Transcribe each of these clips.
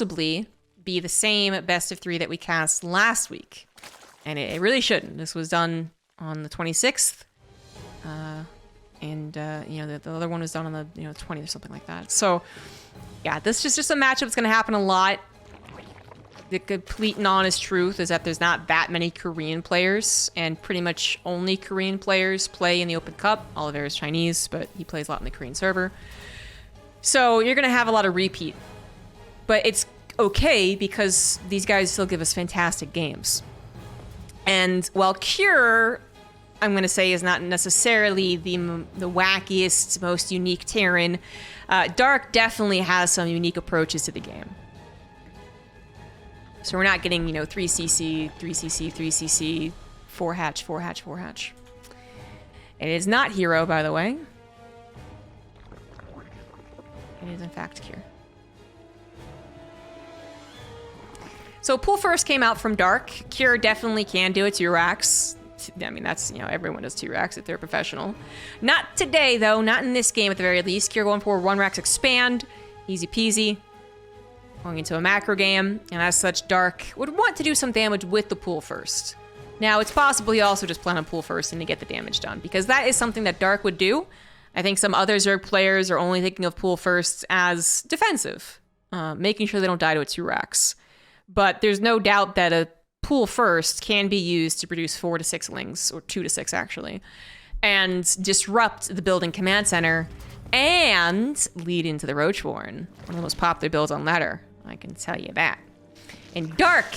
possibly be the same best of 3 that we cast last week. And it really shouldn't. This was done on the 26th. You know, the other one was done on the 20th or something like that. So, yeah, this is just a matchup that's going to happen a lot. The complete and honest truth is that there's not that many Korean players, and pretty much only Korean players play in the Open Cup. Oliver is Chinese, but he plays a lot in the Korean server. So you're going to have a lot of repeat. But it's okay because these guys still give us fantastic games. And while Cure, I'm going to say, is not necessarily the wackiest, most unique Terran, Dark definitely has some unique approaches to the game. So we're not getting, 3cc, 3cc, 3cc, 4 hatch, 4 hatch, 4 hatch. It is not Hero, by the way. It is, in fact, Cure. So Pool First came out from Dark. Cure definitely can do it 2 racks. I mean, that's, everyone does 2 racks if they're professional. Not today, though. Not in this game, at the very least. Cure going for 1 racks expand. Easy peasy. Going into a macro game, and as such, Dark would want to do some damage with the Pool First. Now, it's possible he also just plan on Pool First and to get the damage done, because that is something that Dark would do. I think some other Zerg players are only thinking of Pool First as defensive, making sure they don't die to a 2 racks. But there's no doubt that a Pool First can be used to produce 4 to 6 lings, or 2 to 6 actually, and disrupt the building command center and lead into the Roachborn, one of the most popular builds on ladder. I can tell you that. And Dark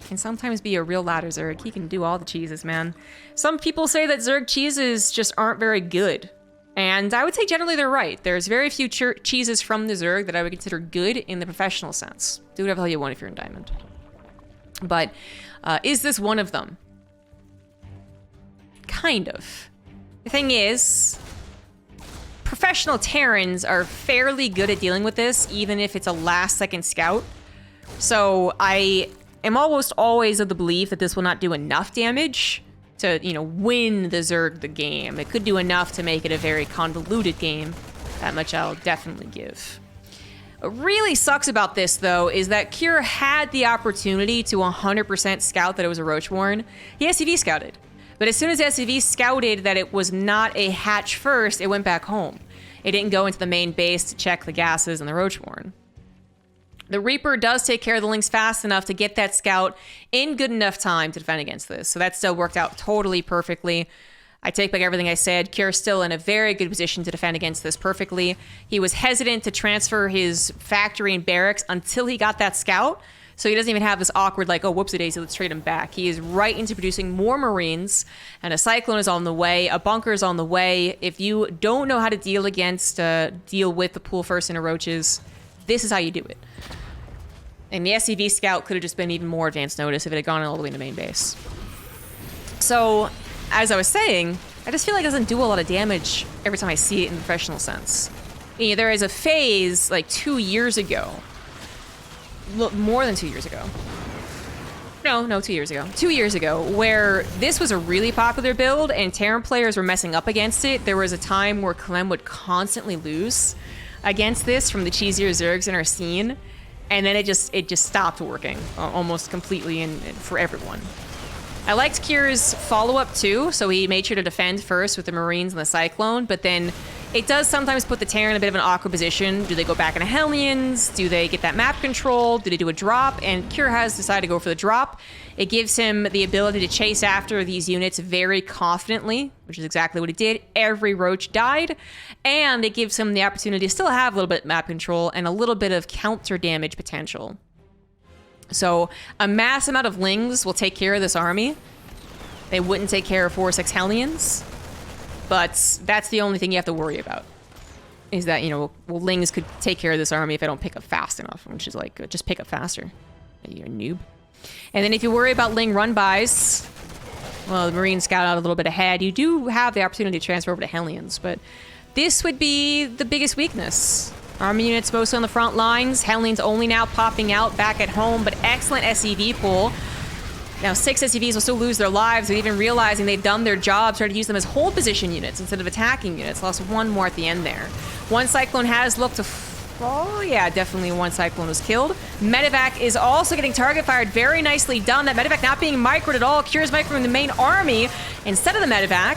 can sometimes be a real ladder Zerg. He can do all the cheeses, man. Some people say that Zerg cheeses just aren't very good. And I would say generally they're right. There's very few cheeses from the Zerg that I would consider good in the professional sense. Do whatever the hell you want if you're in Diamond. But is this one of them? Kind of. The thing is, professional Terrans are fairly good at dealing with this, even if it's a last-second scout. So I am almost always of the belief that this will not do enough damage to, win the Zerg the game. It could do enough to make it a very convoluted game. That much I'll definitely give. What really sucks about this, though, is that Cure had the opportunity to 100% scout that it was a Roachborn. He SCV scouted. But as soon as SCV scouted that it was not a hatch first, it went back home. It didn't go into the main base to check the gases and the Roachborn. The Reaper does take care of the Lynx fast enough to get that scout in good enough time to defend against this. So that still worked out totally perfectly. I take back everything I said. Cure's still in a very good position to defend against this perfectly. He was hesitant to transfer his factory and barracks until he got that scout. So he doesn't even have this awkward, like, oh, whoopsie-daisy, let's trade him back. He is right into producing more Marines, and a Cyclone is on the way, a Bunker is on the way. If you don't know how to deal with the Pool First and the Roaches, this is how you do it. And the SCV Scout could have just been even more advanced notice if it had gone all the way into main base. So, as I was saying, I just feel like it doesn't do a lot of damage every time I see it in the professional sense. There is a phase, like 2 years ago, more than 2 years ago. No, 2 years ago. 2 years ago, where this was a really popular build and Terran players were messing up against it. There was a time where Clem would constantly lose against this from the cheesier Zergs in our scene, and then it just stopped working almost completely and for everyone. I liked Cure's follow-up too, so he made sure to defend first with the Marines and the Cyclone, but then it does sometimes put the Terran in a bit of an awkward position. Do they go back into Hellions? Do they get that map control? Do they do a drop? And Cure has decided to go for the drop. It gives him the ability to chase after these units very confidently, which is exactly what he did. Every Roach died, and it gives him the opportunity to still have a little bit of map control and a little bit of counter damage potential. So a mass amount of Lings will take care of this army. They wouldn't take care of 4 or 6 Hellions. But that's the only thing you have to worry about. Is that, Lings could take care of this army if I don't pick up fast enough. Which is like, just pick up faster. You're a noob. And then if you worry about Ling run-bys, well, the Marines scout out a little bit ahead. You do have the opportunity to transfer over to Hellions. But this would be the biggest weakness. Army units mostly on the front lines. Hellions only now popping out back at home. But excellent SCV pool. Now, 6 SCVs will still lose their lives, but even realizing they've done their job, try to use them as hold position units instead of attacking units. Lost 1 more at the end there. One Cyclone has looked to Oh, yeah, definitely one Cyclone was killed. Medevac is also getting target fired. Very nicely done. That Medevac not being microed at all. Cures microing the main army instead of the Medevac.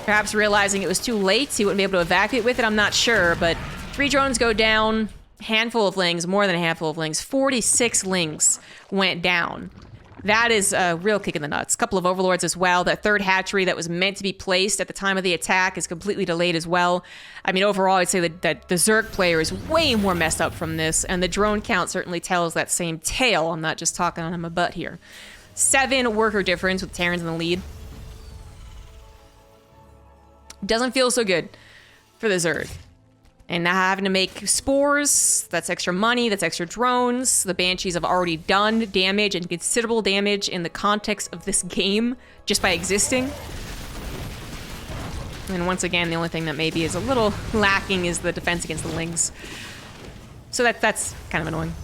Perhaps realizing it was too late. He wouldn't be able to evacuate with it. I'm not sure, but 3 drones go down. Handful of lings, more than a handful of lings. 46 lings went down. That is a real kick in the nuts. A couple of overlords as well. That third hatchery that was meant to be placed at the time of the attack is completely delayed as well. I mean, overall, I'd say that the Zerg player is way more messed up from this, and the drone count certainly tells that same tale. I'm not just talking on my butt here. 7 worker difference with Terrans in the lead. Doesn't feel so good for the Zerg. And now having to make spores, that's extra money, that's extra drones. The Banshees have already done damage and considerable damage in the context of this game just by existing. And once again, the only thing that maybe is a little lacking is the defense against the Lings. So that's kind of annoying.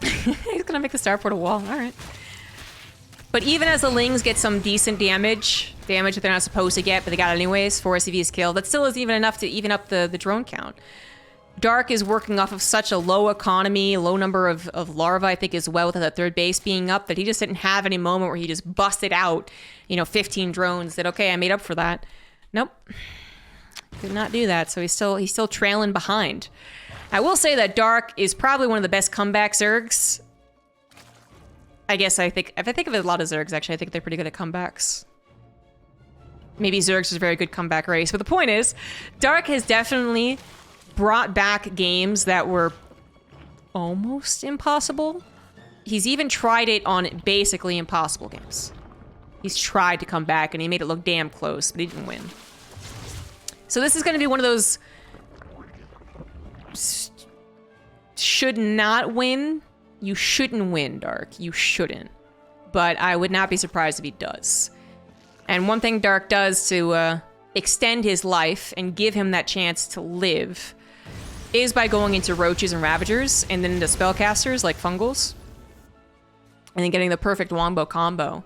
He's gonna make the starport a wall, all right. But even as the Lings get some decent damage that they're not supposed to get, but they got it anyways, 4 SCVs killed, that still isn't even enough to even up the drone count. Dark is working off of such a low economy, low number of larvae, I think, as well, with that third base being up, that he just didn't have any moment where he just busted out, 15 drones that, okay, I made up for that. Nope. Did not do that, so he's still trailing behind. I will say that Dark is probably one of the best comeback Zergs. I guess if I think of a lot of Zergs, actually, I think they're pretty good at comebacks. Maybe Zergs is a very good comeback race. But the point is, Dark has definitely brought back games that were almost impossible. He's even tried it on basically impossible games. He's tried to come back, and he made it look damn close, but he didn't win. So this is going to be one of those should not win. You shouldn't win, Dark. You shouldn't. But I would not be surprised if he does. And one thing Dark does to extend his life and give him that chance to live is by going into Roaches and Ravagers and then into Spellcasters like Fungals. And then getting the perfect Wombo combo.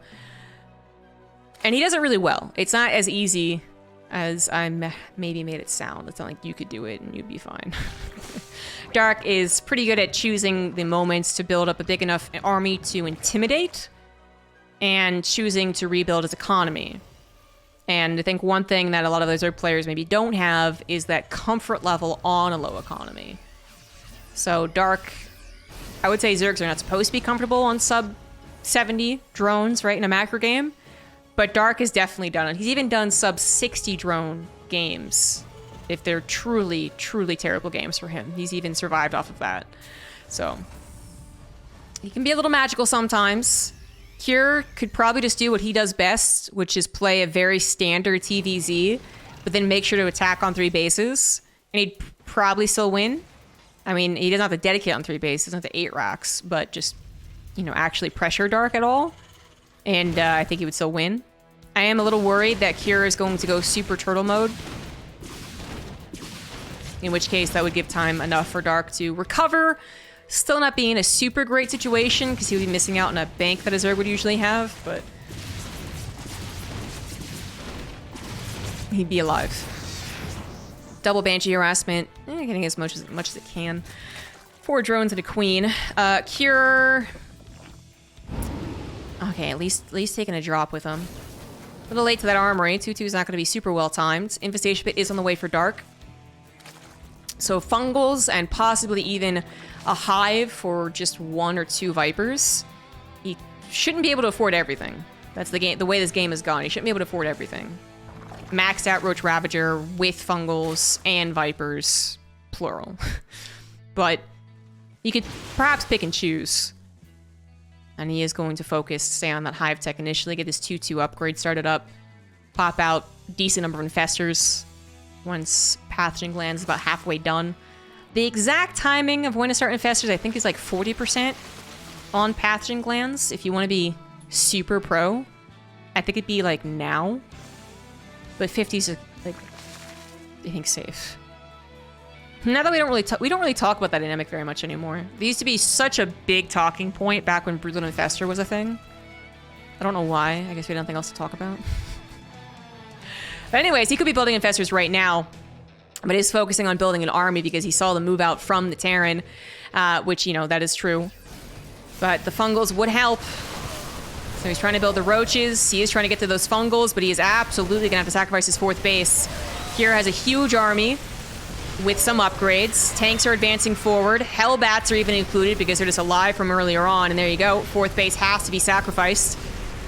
And he does it really well. It's not as easy as I maybe made it sound. It's not like you could do it and you'd be fine. Dark is pretty good at choosing the moments to build up a big enough army to intimidate and choosing to rebuild his economy. And I think one thing that a lot of those Zerg players maybe don't have is that comfort level on a low economy. So Dark, I would say Zergs are not supposed to be comfortable on sub 70 drones, right, in a macro game. But Dark has definitely done it. He's even done sub 60 drone games. If they're truly, truly terrible games for him. He's even survived off of that. So, he can be a little magical sometimes. Cure could probably just do what he does best, which is play a very standard TVZ, but then make sure to attack on 3 bases. And he'd probably still win. I mean, he doesn't have to dedicate on 3 bases, he doesn't have to 8 racks, but just, actually pressure Dark at all. And I think he would still win. I am a little worried that Cure is going to go super turtle mode. In which case, that would give time enough for Dark to recover. Still not being in a super great situation, because he would be missing out on a bank that a Zerg would usually have, but he'd be alive. Double Banshee harassment. Getting as much as it can. 4 drones and a queen. Cure. Okay, at least taking a drop with him. A little late to that armory. 2-2 is not going to be super well timed. Infestation Pit is on the way for Dark. So Fungals and possibly even a Hive for just 1 or 2 Vipers. He shouldn't be able to afford everything. That's the way this game has gone. He shouldn't be able to afford everything. Maxed out Roach Ravager with Fungals and Vipers, plural. But he could perhaps pick and choose. And he is going to stay on that Hive tech initially, get this 2-2 upgrade started up, pop out decent number of Infestors once Pathogen Glands is about halfway done. The exact timing of when to start Infestors, I think, is like 40% on Pathogen Glands. If you want to be super pro, I think it'd be like now. But 50's like, I think, safe. Now that we don't really talk about that dynamic very much anymore. They used to be such a big talking point back when Broodlord Infestor was a thing. I don't know why. I guess we had nothing else to talk about. But anyways, he could be building Infestors right now. but is focusing on building an army because he saw the move out from the Terran, which, you know, that is true. But the fungals would help. So he's trying to build the roaches. He is trying to get to those fungals, but he is absolutely going to have to sacrifice his 4th base. Kira has a huge army with some upgrades. Tanks are advancing forward. Hellbats are even included because they're just alive from earlier on. And there you go. 4th base has to be sacrificed.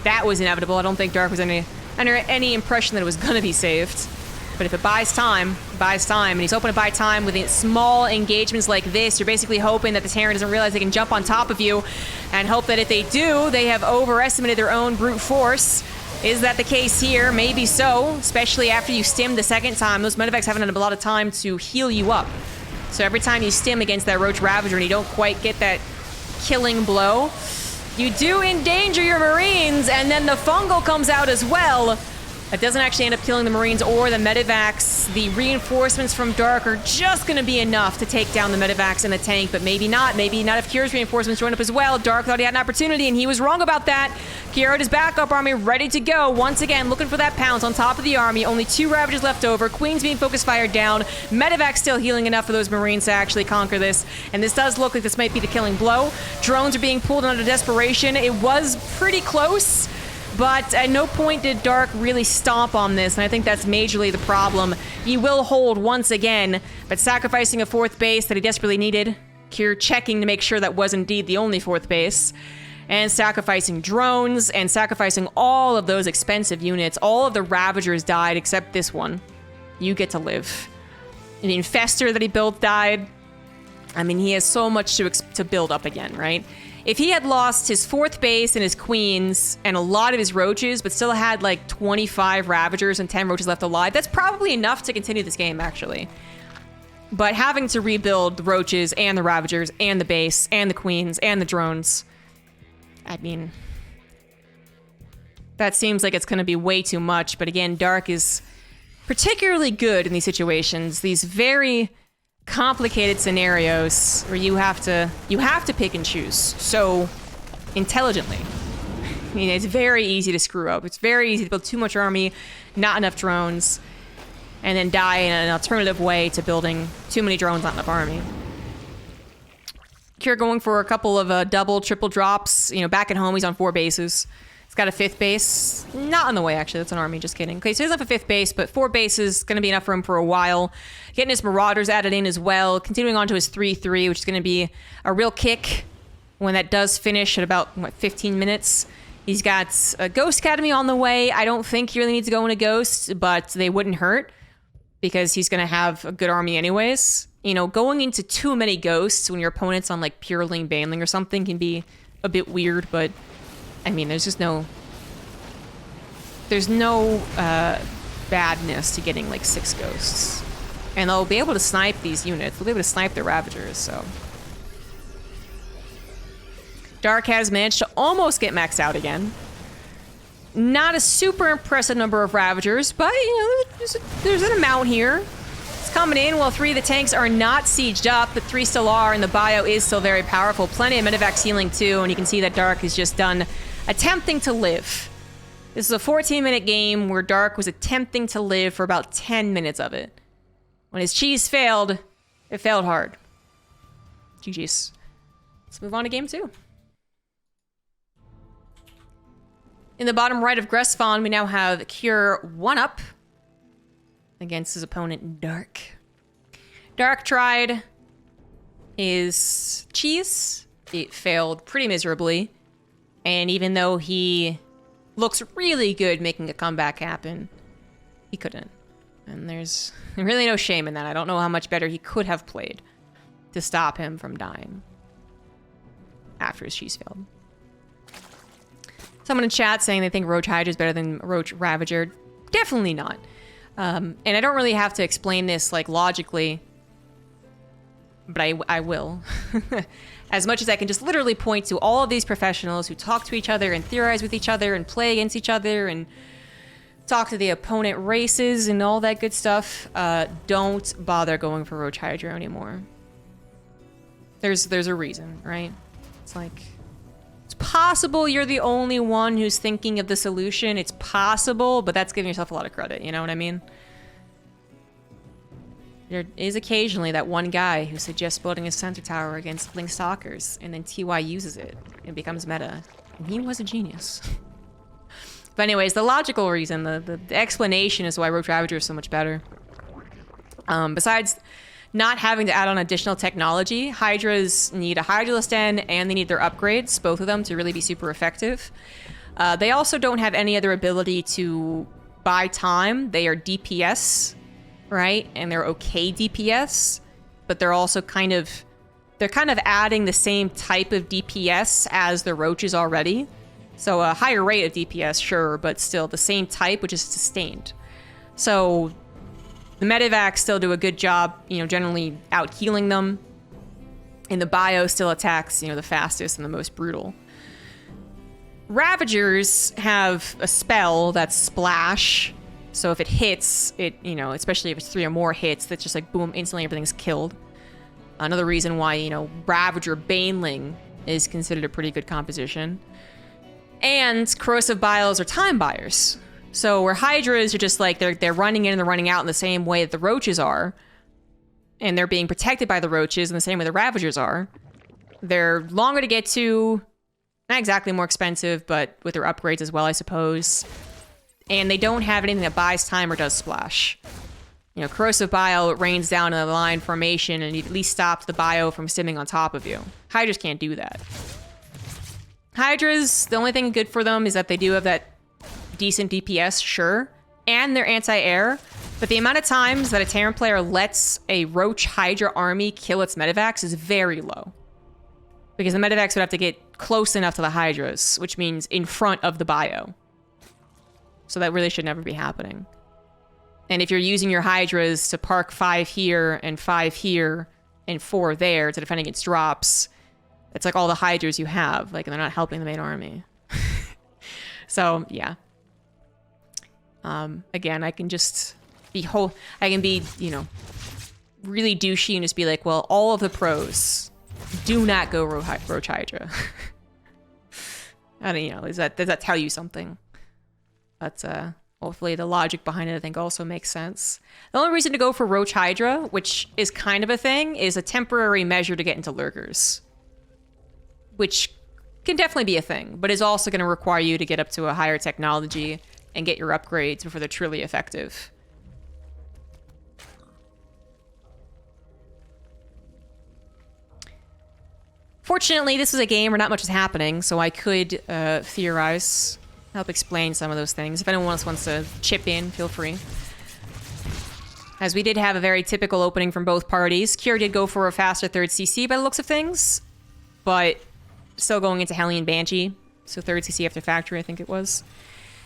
That was inevitable. I don't think Dark was under any impression that it was going to be saved. But if it buys time, and he's hoping to buy time with small engagements like this, you're basically hoping that the Terran doesn't realize they can jump on top of you, and hope that if they do, they have overestimated their own brute force. Is that the case here? Maybe so, especially after you stim the 2nd time. Those medevacs haven't had a lot of time to heal you up. So every time you stim against that Roach Ravager and you don't quite get that killing blow, you do endanger your Marines, and then the fungal comes out as well. It doesn't actually end up killing the Marines or the medevacs. The reinforcements from Dark are just going to be enough to take down the medevacs and the tank, but maybe not. Maybe not if Kira's reinforcements join up as well. Dark thought he had an opportunity, and he was wrong about that. Kira had his backup army ready to go. Once again, looking for that pounce on top of the army. Only 2 Ravagers left over. Queen's being focus fired down. Medevac still healing enough for those Marines to actually conquer this. And this does look like this might be the killing blow. Drones are being pulled under desperation. It was pretty close, but at no point did Dark really stomp on this, and I think that's majorly the problem. He will hold once again, but sacrificing a 4th base that he desperately needed. Kier checking to make sure that was indeed the only 4th base. And sacrificing drones, and sacrificing all of those expensive units. All of the Ravagers died except this one. You get to live. And the Infestor that he built died. I mean, he has so much to build up again, right? If he had lost his 4th base and his queens and a lot of his roaches, but still had like 25 Ravagers and 10 roaches left alive, that's probably enough to continue this game, actually. But having to rebuild the roaches and the Ravagers and the base and the queens and the drones, I mean, that seems like it's going to be way too much. But again, Dark is particularly good in these situations, these very complicated scenarios where you have to pick and choose so intelligently. I mean, it's very easy to screw up. It's very easy to build too much army, not enough drones, and then die in an alternative way to building too many drones, not enough army. Kira going for a couple of double, triple drops. You know, back at home, he's on 4 bases. He's got a 5th base. Not on the way, actually. That's an army. Just kidding. Okay, so he doesn't have a 5th base, but 4 bases. Going to be enough for him for a while. Getting his Marauders added in as well. Continuing on to his 3-3, which is going to be a real kick when that does finish at about, 15 minutes. He's got a Ghost Academy on the way. I don't think he really needs to go into Ghost, but they wouldn't hurt because he's going to have a good army anyways. You know, going into too many Ghosts when your opponent's on, like, Pureling, Baneling or something can be a bit weird, but I mean, there's no badness to getting like 6 ghosts. And they'll be able to snipe these units. They'll be able to snipe their Ravagers, so. Dark has managed to almost get maxed out again. Not a super impressive number of Ravagers, but, you know, there's an amount here. It's coming in while 3 of the tanks are not sieged up, but 3 still are, and the bio is still very powerful. Plenty of medevacs healing too, and you can see that Dark is just done attempting to live. This is a 14-minute game where Dark was attempting to live for about 10 minutes of it. When his cheese failed, it failed hard. GG's. Let's move on to game 2. In the bottom right of Gressfawn, we now have Cure 1-up against his opponent, Dark. Dark tried his cheese. It failed pretty miserably. And even though he looks really good making a comeback happen, he couldn't. And there's really no shame in that. I don't know how much better he could have played to stop him from dying after his cheese failed. Someone in chat saying they think Roach Hydra is better than Roach Ravager. Definitely not. And I don't really have to explain this like logically, but I will. As much as I can just literally point to all of these professionals who talk to each other and theorize with each other and play against each other and talk to the opponent races and all that good stuff, don't bother going for Roach Hydra anymore. There's a reason, right? It's like, it's possible you're the only one who's thinking of the solution. It's possible, but that's giving yourself a lot of credit, you know what I mean? There is occasionally that one guy who suggests building a center tower against Link Stalkers, and then TY uses it and becomes meta. And he was a genius. But anyways, the logical reason, the explanation is why Roach Ravager is so much better. Besides not having to add on additional technology, Hydras need a Hydralisk Den and they need their upgrades, both of them, to really be super effective. They also don't have any other ability to buy time. They are DPS, right? And they're okay DPS, but they're also kind of adding the same type of DPS as the Roaches already. So a higher rate of DPS, sure, but still the same type, which is sustained. So the Medivacs still do a good job, you know, generally out healing them. And the Bio still attacks, you know, the fastest and the most brutal. Ravagers have a spell that's Splash. So if it hits, it, you know, especially if it's 3 or more hits, that's just like boom, instantly everything's killed. Another reason why, you know, Ravager Baneling is considered a pretty good composition. And Corrosive Biles are time buyers. So where Hydras are just like, they're running in and they're running out in the same way that the Roaches are, and they're being protected by the Roaches in the same way the Ravagers are. They're longer to get to, not exactly more expensive, but with their upgrades as well, I suppose. And they don't have anything that buys time or does splash. You know, Corrosive Bile rains down in a line formation and it at least stops the bio from stimming on top of you. Hydras can't do that. Hydras, the only thing good for them is that they do have that decent DPS, sure, and they're anti-air, but the amount of times that a Terran player lets a Roach Hydra army kill its Medivacs is very low. Because the Medivacs would have to get close enough to the Hydras, which means in front of the bio. So that really should never be happening. And if you're using your Hydras to park 5 here and 5 here and 4 there to defend against drops, it's like all the Hydras you have, like, they're not helping the main army. So, yeah. Again, I can just be you know, really douchey and just be like, well, all of the pros do not go Roach Hydra. I don't, you know, does that tell you something? But hopefully the logic behind it, I think, also makes sense. The only reason to go for Roach Hydra, which is kind of a thing, is a temporary measure to get into Lurkers. Which can definitely be a thing, but is also going to require you to get up to a higher technology and get your upgrades before they're truly effective. Fortunately, this was a game where not much is happening, so I could theorize, help explain some of those things. If anyone else wants to chip in, feel free. As we did have a very typical opening from both parties. Cure did go for a faster 3rd CC by the looks of things, but still going into Hellion Banshee, so 3rd CC after Factory, I think it was.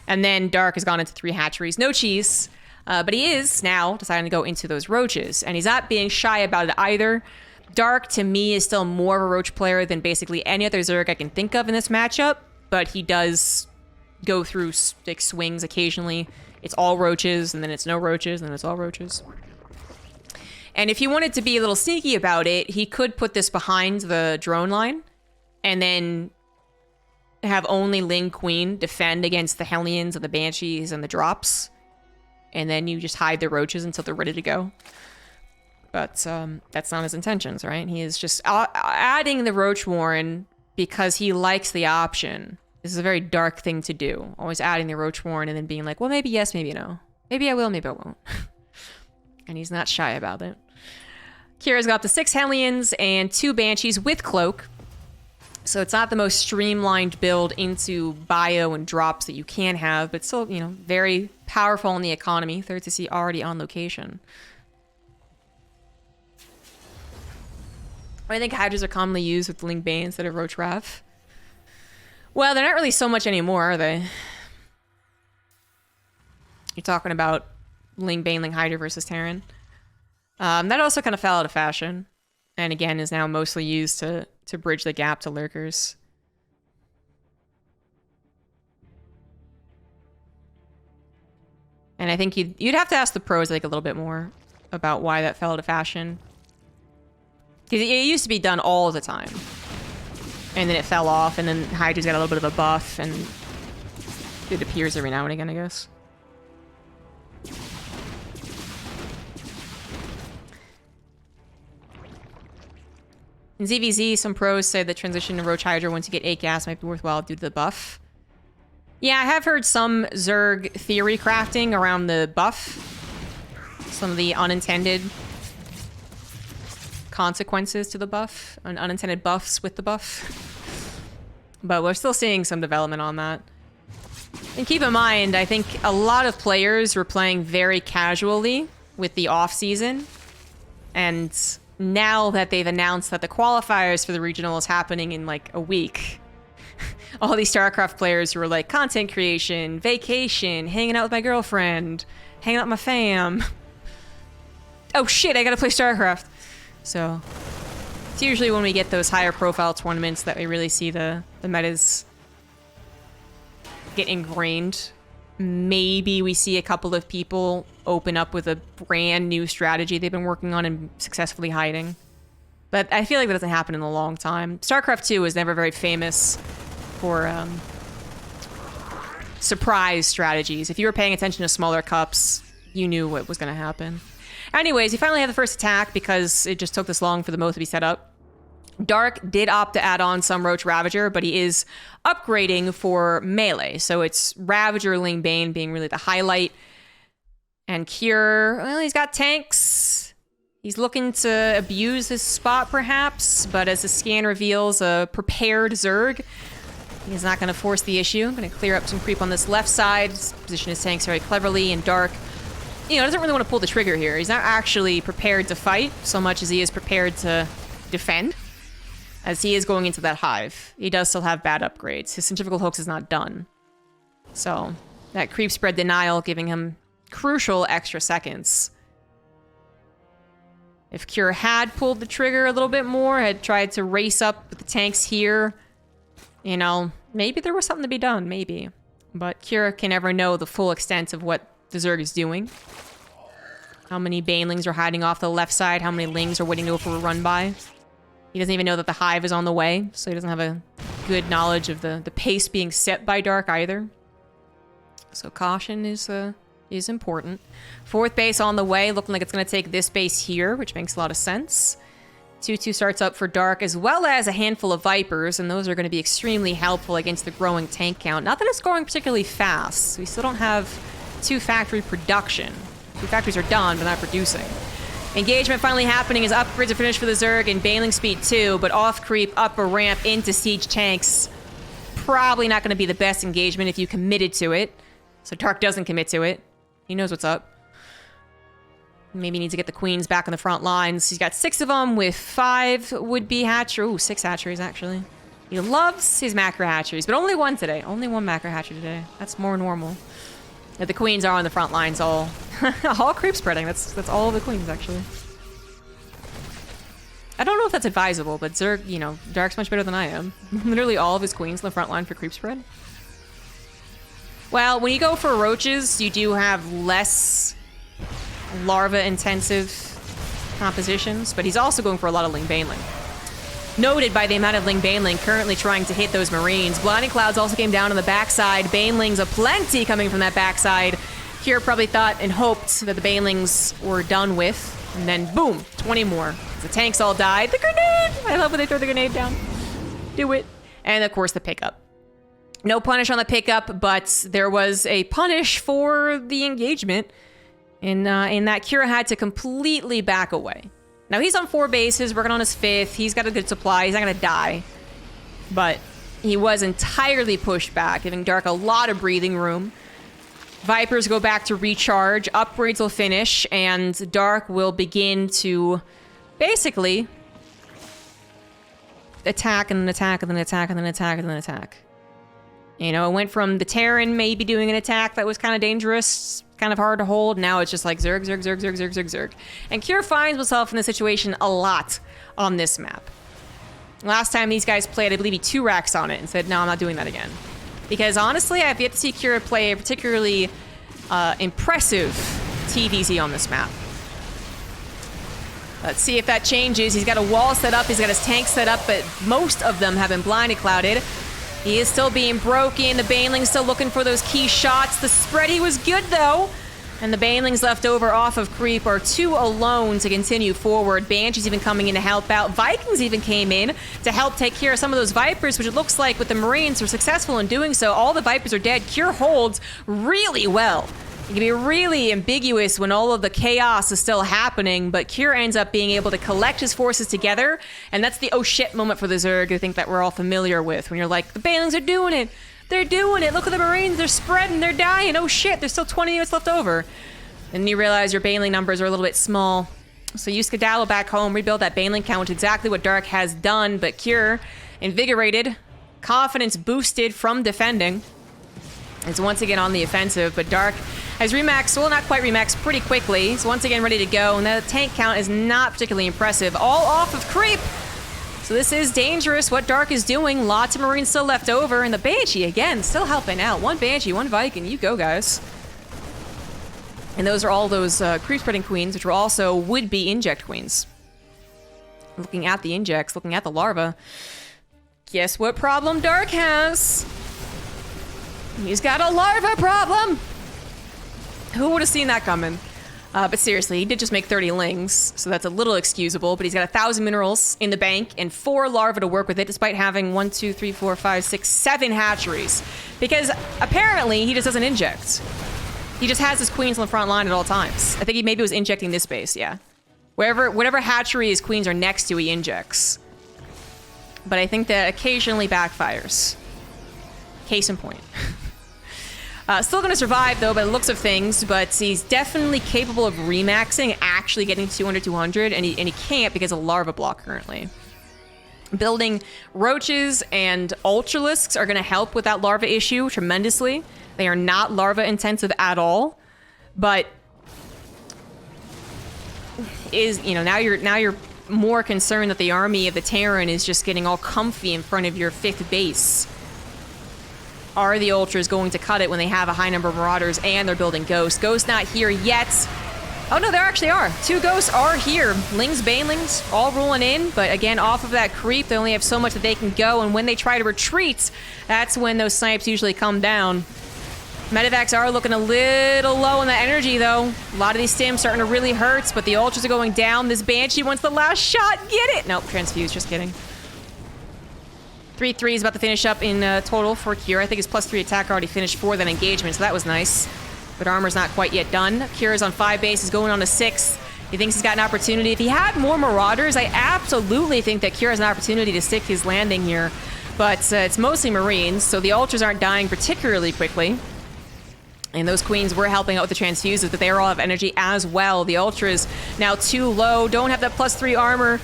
And then Dark has gone into 3 hatcheries. No cheese, but he is now deciding to go into those Roaches, and he's not being shy about it either. Dark, to me, is still more of a Roach player than basically any other Zerg I can think of in this matchup, but he does go through like swings occasionally. It's all Roaches, and then it's no Roaches, and then it's all Roaches. And if he wanted to be a little sneaky about it, he could put this behind the drone line, and then have only Ling Queen defend against the Hellions and the Banshees and the drops. And then you just hide the Roaches until they're ready to go. But that's not his intentions, right? He is just adding the Roach Warren because he likes the option. This is a very dark thing to do. Always adding the Roach Warren and then being like, well, maybe yes, maybe no. Maybe I will, maybe I won't. And he's not shy about it. Kira's got the 6 Hellions and 2 Banshees with Cloak. So it's not the most streamlined build into bio and drops that you can have, but still, you know, very powerful in the economy. 3rd CC already on location. I think Hydras are commonly used with Ling Bane instead of Roach Rav. Well, they're not really so much anymore, are they? You're talking about Ling Bane, Ling Hydra versus Terran. That also kind of fell out of fashion. And again, is now mostly used to bridge the gap to Lurkers. And I think you'd have to ask the pros, like, a little bit more about why that fell out of fashion. Because it used to be done all the time. And then it fell off, and then Hydra's got a little bit of a buff, and it appears every now and again, I guess. In ZvZ, some pros say the transition to Roach Hydra once you get 8 gas might be worthwhile due to the buff. Yeah, I have heard some Zerg theory crafting around the buff. Some of the unintended consequences to the buff, and unintended buffs with the buff. But we're still seeing some development on that. And keep in mind, I think a lot of players were playing very casually with the off-season. And now that they've announced that the qualifiers for the regional is happening in like a week, all these StarCraft players who were like, content creation, vacation, hanging out with my girlfriend, hanging out with my fam. Oh shit, I gotta play StarCraft. So, it's usually when we get those higher profile tournaments that we really see the metas get ingrained. Maybe we see a couple of people open up with a brand new strategy they've been working on and successfully hiding. But I feel like that doesn't happen in a long time. StarCraft 2 was never very famous for surprise strategies. If you were paying attention to smaller cups, you knew what was going to happen. Anyways, we finally have the first attack because it just took this long for the moat to be set up. Dark did opt to add on some Roach Ravager, but he is upgrading for melee. So it's Ravager, Ling Bane being really the highlight. And Cure, well, he's got tanks. He's looking to abuse his spot, perhaps. But as the scan reveals a prepared Zerg, he's not going to force the issue. I'm going to clear up some creep on this left side. Position his tanks very cleverly, and Dark, doesn't really want to pull the trigger here. He's not actually prepared to fight so much as he is prepared to defend, as he is going into that hive. He does still have bad upgrades. His centrifugal hoax is not done. So that creep spread denial giving him crucial extra seconds. If Cure had pulled the trigger a little bit more, had tried to race up with the tanks here, maybe there was something to be done, maybe. But Cure can never know the full extent of what the Zerg is doing. How many Banelings are hiding off the left side, how many Lings are waiting to go for a run by. He doesn't even know that the hive is on the way, so he doesn't have a good knowledge of the pace being set by Dark either. So caution is important. Fourth base on the way, looking like it's going to take this base here, which makes a lot of sense. 2-2 starts up for Dark, as well as a handful of Vipers, and those are going to be extremely helpful against the growing tank count. Not that it's growing particularly fast. We still don't have 2 factory production. 2 factories are done, but not producing. Engagement finally happening as upgrades are finished for the Zerg and Baneling speed 2, but off creep, up a ramp into siege tanks. Probably not going to be the best engagement if you committed to it. So Dark doesn't commit to it. He knows what's up. Maybe needs to get the queens back on the front lines. He's got 6 of them with 5 would-be hatcheries. Ooh, 6 hatcheries, actually. He loves his macro hatcheries, but only 1 today. Only 1 macro hatchery today. That's more normal. The queens are on the front lines all creep spreading. That's all of the queens, actually. I don't know if that's advisable, but Zerg, Dark's much better than I am. Literally all of his queens on the front line for creep spread. Well, when you go for roaches, you do have less larva-intensive compositions, but he's also going for a lot of Ling Baneling. Noted by the amount of Ling Baneling currently trying to hit those Marines. Blinding Clouds also came down on the backside. Banelings aplenty coming from that backside. Cure probably thought and hoped that the Banelings were done with. And then, boom, 20 more. The tanks all died. The grenade! I love when they throw the grenade down. Do it. And, of course, the pickup. No punish on the pickup, but there was a punish for the engagement. In that Cure had to completely back away. Now, he's on 4 bases, working on his 5th. He's got a good supply. He's not going to die. But he was entirely pushed back, giving Dark a lot of breathing room. Vipers go back to recharge. Upgrades will finish, and Dark will begin to basically attack and then attack and then attack and then attack and then attack. It went from the Terran maybe doing an attack that was kind of dangerous, kind of hard to hold. Now it's just like Zerg, Zerg, Zerg, Zerg, Zerg, Zerg, Zerg. And Cure finds himself in this situation a lot on this map. Last time these guys played, I believe he 2 racks on it and said, no, I'm not doing that again. Because honestly, I've yet to see Cure play a particularly impressive TVZ on this map. Let's see if that changes. He's got a wall set up, he's got his tank set up, but most of them have been blinded clouded. He is still being broken. The Baneling's still looking for those key shots. The spread, he was good, though. And the Banelings left over off of creep are 2 alone to continue forward. Banshee's even coming in to help out. Vikings even came in to help take care of some of those Vipers, which it looks like with the Marines were successful in doing so. All the Vipers are dead. Cure holds really well. It can be really ambiguous when all of the chaos is still happening, but Cure ends up being able to collect his forces together, and that's the oh shit moment for the Zerg, I think that we're all familiar with, when you're like, the Banelings are doing it! They're doing it! Look at the Marines, they're spreading, they're dying, oh shit, there's still 20 units left over. And then you realize your Baneling numbers are a little bit small. So you skedaddle back home, rebuild that Baneling count, which is exactly what Dark has done, but Cure, invigorated, confidence boosted from defending, is once again on the offensive, but Dark has remaxed, well, not quite remaxed, pretty quickly. He's once again ready to go, and the tank count is not particularly impressive. All off of creep! So this is dangerous, what Dark is doing. Lots of Marines still left over, and the Banshee, again, still helping out. 1 Banshee, 1 Viking, you go, guys. And those are all those creep-spreading queens, which were also would-be inject queens. Looking at the injects, looking at the larva. Guess what problem Dark has? He's got a larva problem! Who would have seen that coming? But seriously, he did just make 30 lings, so that's a little excusable, but he's got 1,000 minerals in the bank and 4 larvae to work with it, despite having 1, 2, 3, 4, 5, 6, 7 hatcheries. Because apparently, he just doesn't inject. He just has his queens on the front line at all times. I think he maybe was injecting this base, yeah. Whatever hatchery his queens are next to, he injects. But I think that occasionally backfires. Case in point. Still gonna survive though by the looks of things, but he's definitely capable of remaxing, actually getting 200, and he can't because of larva block currently. Building roaches and ultralisks are gonna help with that larva issue tremendously. They are not larva intensive at all, but now you're more concerned that the army of the Terran is just getting all comfy in front of your 5th base. Are the Ultras going to cut it when they have a high number of Marauders and they're building Ghosts? Ghosts not here yet. Oh no, there actually are. 2 Ghosts are here. Lings, Banelings, all rolling in, but again, off of that creep, they only have so much that they can go, and when they try to retreat, that's when those snipes usually come down. Medevacs are looking a little low on the energy, though. A lot of these stims starting to really hurt, but the Ultras are going down. This Banshee wants the last shot. Get it! Nope, transfuse, just kidding. 3-3 is about to finish up in total for Cure. I think his +3 attack already finished for that engagement, so that was nice. But armor's not quite yet done. Cure is on 5 bases, going on to 6. He thinks he's got an opportunity. If he had more Marauders, I absolutely think that Cure has an opportunity to stick his landing here. But it's mostly Marines, so the Ultras aren't dying particularly quickly. And those queens were helping out with the transfuses, but they all have energy as well. The Ultras now too low, don't have that +3 armor.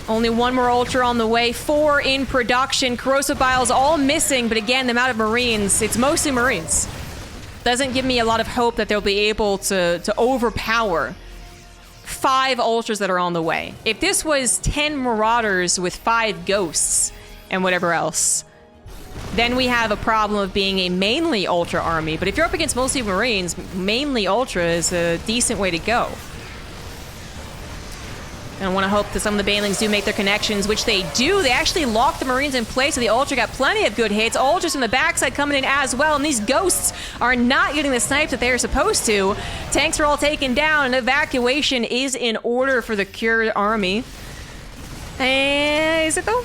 Only 1 more Ultra on the way, 4 in production. Corrosive Bile's all missing, but again, the amount of Marines, it's mostly Marines. Doesn't give me a lot of hope that they'll be able to overpower 5 Ultras that are on the way. If this was 10 Marauders with 5 Ghosts and whatever else, then we have a problem of being a mainly Ultra army. But if you're up against mostly Marines, mainly Ultra is a decent way to go. And I want to hope that some of the Banelings do make their connections, which they do. They actually lock the Marines in place, so the Ultra got plenty of good hits. Ultras from the backside coming in as well, and these Ghosts are not getting the snipes that they're supposed to. Tanks are all taken down, and evacuation is in order for the Cure army. Is it though?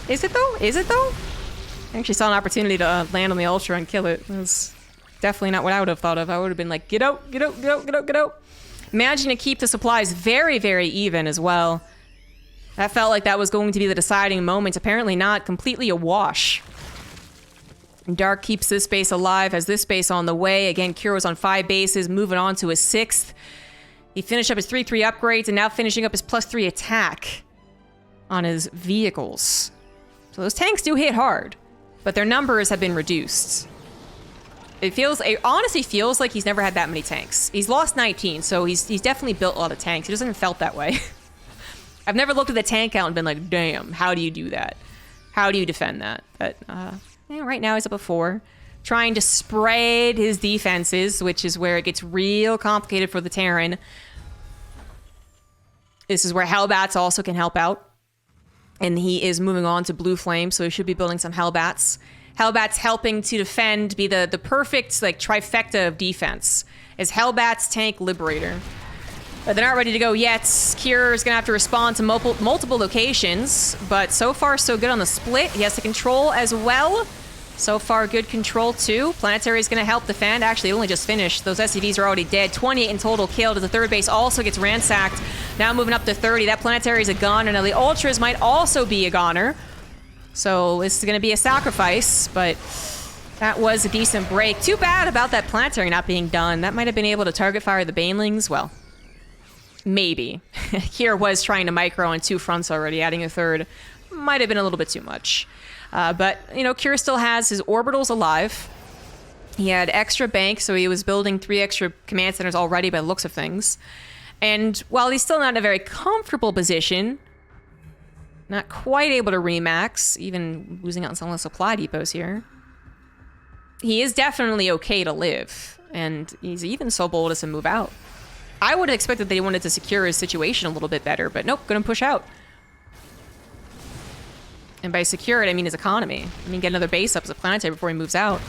Is it though? Is it though? I actually saw an opportunity to land on the Ultra and kill it. It was definitely not what I would have thought of. I would have been like, get out, get out, get out, get out, get out. Managing to keep the supplies very, very even as well. That felt like that was going to be the deciding moment. Apparently not. Completely a wash. Dark keeps this base alive, has this base on the way. Again, Cure was on 5 bases, moving on to his 6th. He finished up his 3-3 upgrades and now finishing up his +3 attack on his vehicles. So those tanks do hit hard, but their numbers have been reduced. It honestly feels like he's never had that many tanks. He's lost 19, so he's definitely built a lot of tanks. He doesn't felt that way. I've never looked at the tank count and been like, damn, how do you do that? How do you defend that? But right now he's up at 4. Trying to spread his defenses, which is where it gets real complicated for the Terran. This is where Hellbats also can help out. And he is moving on to Blue Flame, so he should be building some Hellbats. Hellbats helping to defend, be the perfect like trifecta of defense. is Hellbat's Tank Liberator. But they're not ready to go yet. Kier is going to have to respond to multiple locations, but so far so good on the split. He has to control as well. So far, good control too. Planetary is going to help defend. Actually, it only just finished. Those SCVs are already dead. 28 in total killed. The third base also gets ransacked. Now moving up to 30. That Planetary is a goner. Now the Ultras might also be a goner. So this is going to be a sacrifice, but that was a decent break. Too bad about that Planetary not being done. That might have been able to target fire the Banelings. Well, maybe. Kier was trying to micro on 2 fronts already. Adding a third might have been a little bit too much. But, you know, Kier still has his orbitals alive. He had extra bank, so he was building 3 extra command centers already by the looks of things. And while he's still not in a very comfortable position, not quite able to remax, even losing out on some of the supply depots here, he is definitely okay to live. And he's even so bold as to move out. I would have expected that he wanted to secure his situation a little bit better, but nope, gonna push out. And by secure it, I mean his economy. I mean, get another base up as a Planetary before he moves out.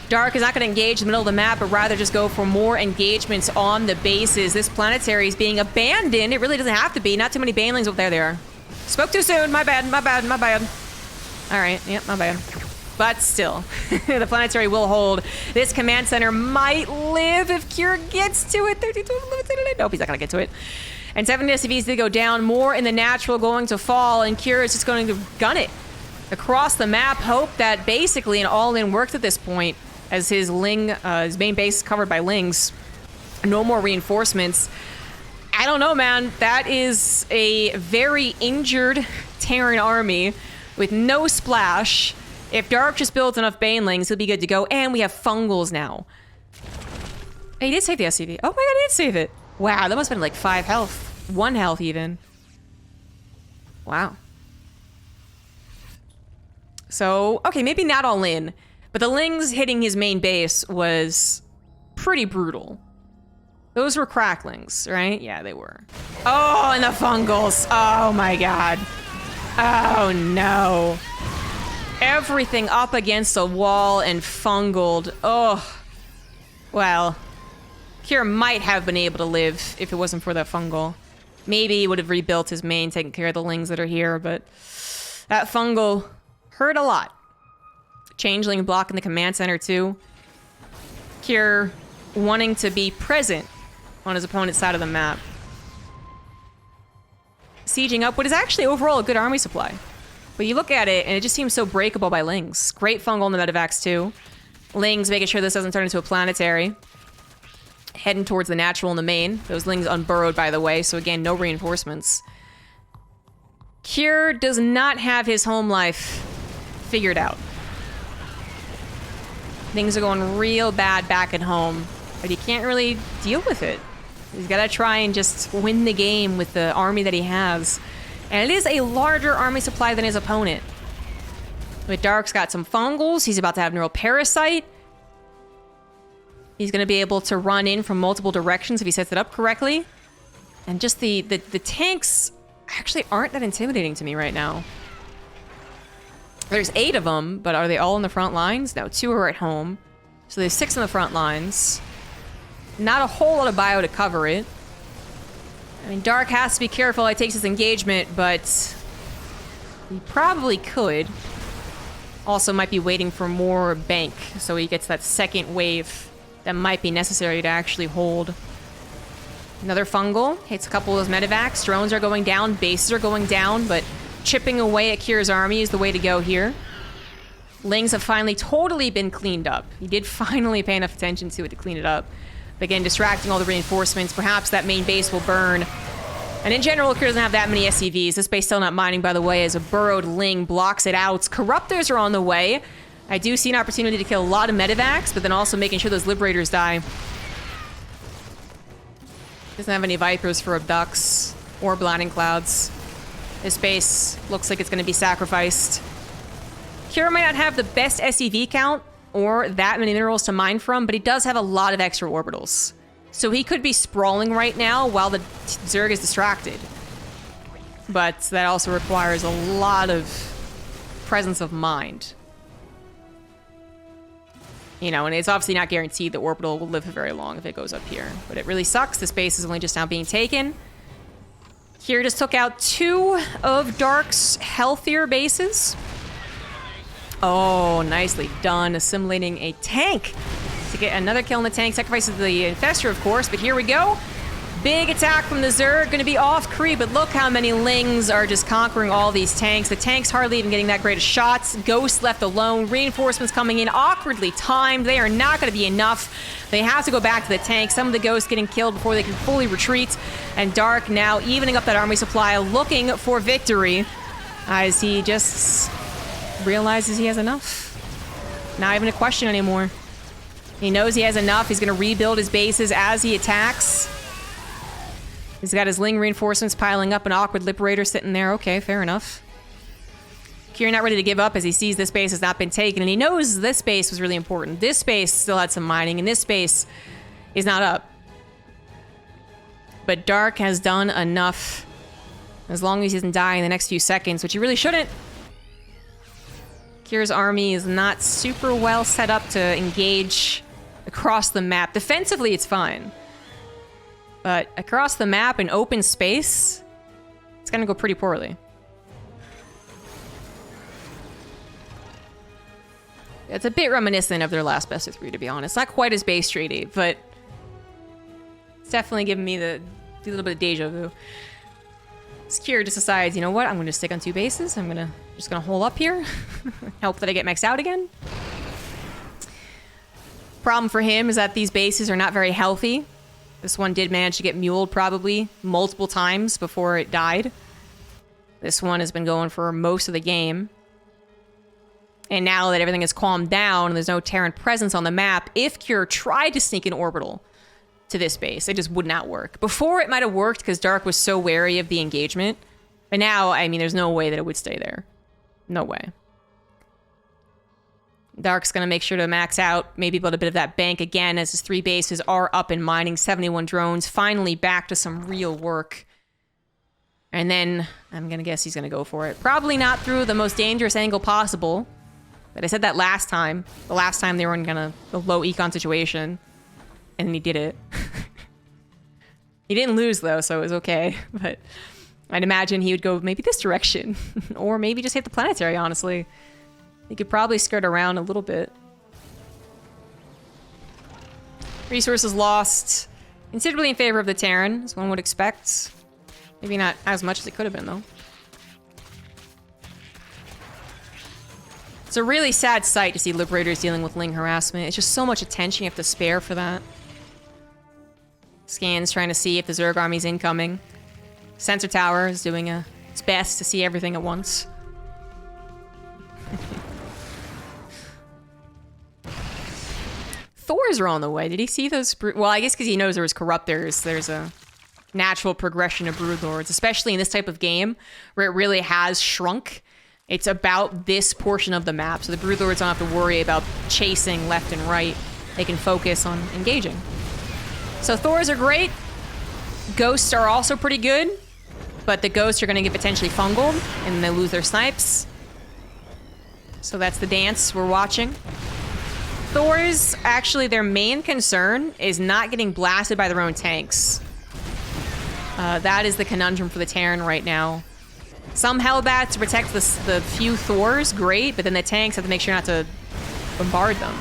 Dark is not going to engage in the middle of the map, but rather just go for more engagements on the bases. This Planetary is being abandoned. It really doesn't have to be. Not too many Banelings. Oh, there they are. Spoke too soon. My bad, my bad, my bad. All right. Yep, my bad. But still, the Planetary will hold. This command center might live if Kier gets to it. 32 limited. Nope, he's not going to get to it. And 7 SCVs did go down. More in the natural going to fall, and Kier is just going to gun it across the map. Hope that basically an all-in worked at this point, as his his main base is covered by Lings. No more reinforcements. I don't know, man. That is a very injured Terran army with no splash. If Dark just builds enough Banelings, he'll be good to go. And we have Fungals now. Hey, he did save the SCV. Oh my god, he did save it. Wow, that must have been like 5 health. 1 health even. Wow. So, okay, maybe not all in, but the Lings hitting his main base was pretty brutal. Those were cracklings, right? Yeah, they were. Oh, and the Fungals. Oh my god. Oh no. Everything up against a wall and fungled. Oh. Well. Kier might have been able to live if it wasn't for that fungal. Maybe he would have rebuilt his main, taking care of the Lings that are here, but that fungal hurt a lot. Changeling blocking the command center too. Kier wanting to be present on his opponent's side of the map. Sieging up what is actually overall a good army supply. But you look at it and it just seems so breakable by Lings. Great fungal in the medevacs too. Lings making sure this doesn't turn into a Planetary. Heading towards the natural in the main. Those Lings unburrowed, by the way, so again, no reinforcements. Kier does not have his home life figured out. Things are going real bad back at home, but he can't really deal with it. He's got to try and just win the game with the army that he has. And it is a larger army supply than his opponent. But Dark's got some Fungals. He's about to have Neural Parasite. He's going to be able to run in from multiple directions if he sets it up correctly. And just the tanks actually aren't that intimidating to me right now. There's 8 of them, but are they all in the front lines? No, 2 are at home. So there's 6 in the front lines. Not a whole lot of bio to cover it. I mean, Dark has to be careful how he takes his engagement, but he probably could. Also might be waiting for more bank, so he gets that second wave that might be necessary to actually hold. Another fungal. Hits a couple of those medevacs. Drones are going down. Bases are going down, but chipping away at Kier's army is the way to go here. Lings have finally totally been cleaned up. He did finally pay enough attention to it to clean it up. But again, distracting all the reinforcements. Perhaps that main base will burn. And in general, Kier doesn't have that many SCVs. This base still not mining, by the way, as a burrowed Ling blocks it out. Corruptors are on the way. I do see an opportunity to kill a lot of medevacs, but then also making sure those Liberators die. Doesn't have any Vipers for Abducts or Blinding Clouds. This base looks like it's going to be sacrificed. Kier might not have the best SCV count or that many minerals to mine from, but he does have a lot of extra orbitals. So he could be sprawling right now while the Zerg is distracted. But that also requires a lot of presence of mind. You know, and it's obviously not guaranteed that Orbital will live for very long if it goes up here. But it really sucks. This base is only just now being taken. Here just took out 2 of Dark's healthier bases. Oh, nicely done. Assimilating a tank to get another kill in the tank. Sacrifices the Infestor, of course, but here we go. Big attack from the Zerg, gonna be off Kree, but look how many Lings are just conquering all these tanks. The tank's hardly even getting that great of shots. Ghost left alone. Reinforcements coming in, awkwardly timed. They are not gonna be enough. They have to go back to the tank. Some of the Ghosts getting killed before they can fully retreat. And Dark now evening up that army supply, looking for victory as he just realizes he has enough. Not even a question anymore. He knows he has enough. He's gonna rebuild his bases as he attacks. He's got his Ling reinforcements piling up, an awkward Liberator sitting there. Okay, fair enough. Kier not ready to give up as he sees this base has not been taken, and he knows this base was really important. This base still had some mining, and this base is not up. But Dark has done enough, as long as he doesn't die in the next few seconds, which he really shouldn't. Kier's army is not super well set up to engage across the map. Defensively, it's fine. But across the map in open space, it's gonna go pretty poorly. It's a bit reminiscent of their last best of 3, to be honest. Not quite as base treaty, but it's definitely giving me a little bit of deja vu. Kier just decides, you know what? I'm gonna stick on 2 bases. I'm just gonna hole up here. Hope that I get maxed out again. Problem for him is that these bases are not very healthy. This one did manage to get muled probably multiple times before it died. This one has been going for most of the game. And now that everything has calmed down and there's no Terran presence on the map, if Kier tried to sneak an orbital to this base, it just would not work. Before it might have worked because Dark was so wary of the engagement. But now, I mean, there's no way that it would stay there. No way. Dark's going to make sure to max out, maybe build a bit of that bank again as his 3 bases are up and mining. 71 drones, finally back to some real work. And then I'm going to guess he's going to go for it. Probably not through the most dangerous angle possible. But I said that last time. The last time they were in kind of a low econ situation. And then he did it. He didn't lose, though, so it was okay. But I'd imagine he would go maybe this direction. Or maybe just hit the planetary, honestly. He could probably skirt around a little bit. Resources lost considerably in favor of the Terran, as one would expect. Maybe not as much as it could have been, though. It's a really sad sight to see Liberators dealing with Ling harassment. It's just so much attention you have to spare for that. Scans trying to see if the Zerg army's incoming. Sensor tower is doing its best to see everything at once. Thors are on the way. Did he see those? Well, I guess because he knows there was Corruptors. There's a natural progression of Broodlords, especially in this type of game where it really has shrunk. It's about this portion of the map, so the Broodlords don't have to worry about chasing left and right. They can focus on engaging. So Thors are great. Ghosts are also pretty good, but the Ghosts are going to get potentially fungal, and they lose their snipes. So that's the dance we're watching. Thors, actually, their main concern is not getting blasted by their own tanks. That is the conundrum for the Terran right now. Some Hellbats to protect the few Thors, great, but then the tanks have to make sure not to bombard them,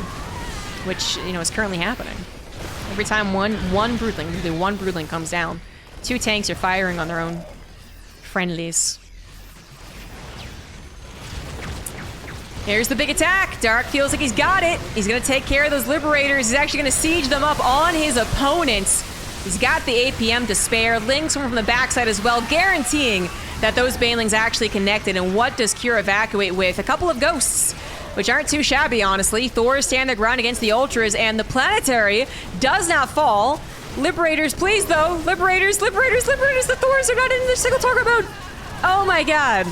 which, you know, is currently happening. Every time one Broodling comes down, 2 tanks are firing on their own friendlies. Here's the big attack. Dark feels like he's got it. He's going to take care of those Liberators. He's actually going to siege them up on his opponents. He's got the APM to spare. Lings from the backside as well, guaranteeing that those Banelings actually connected. And what does Kier evacuate with? A couple of Ghosts, which aren't too shabby, honestly. Thors stand their ground against the Ultras, and the Planetary does not fall. Liberators, please, though. Liberators, Liberators, Liberators. The Thors are not in the single target mode. Oh, my God.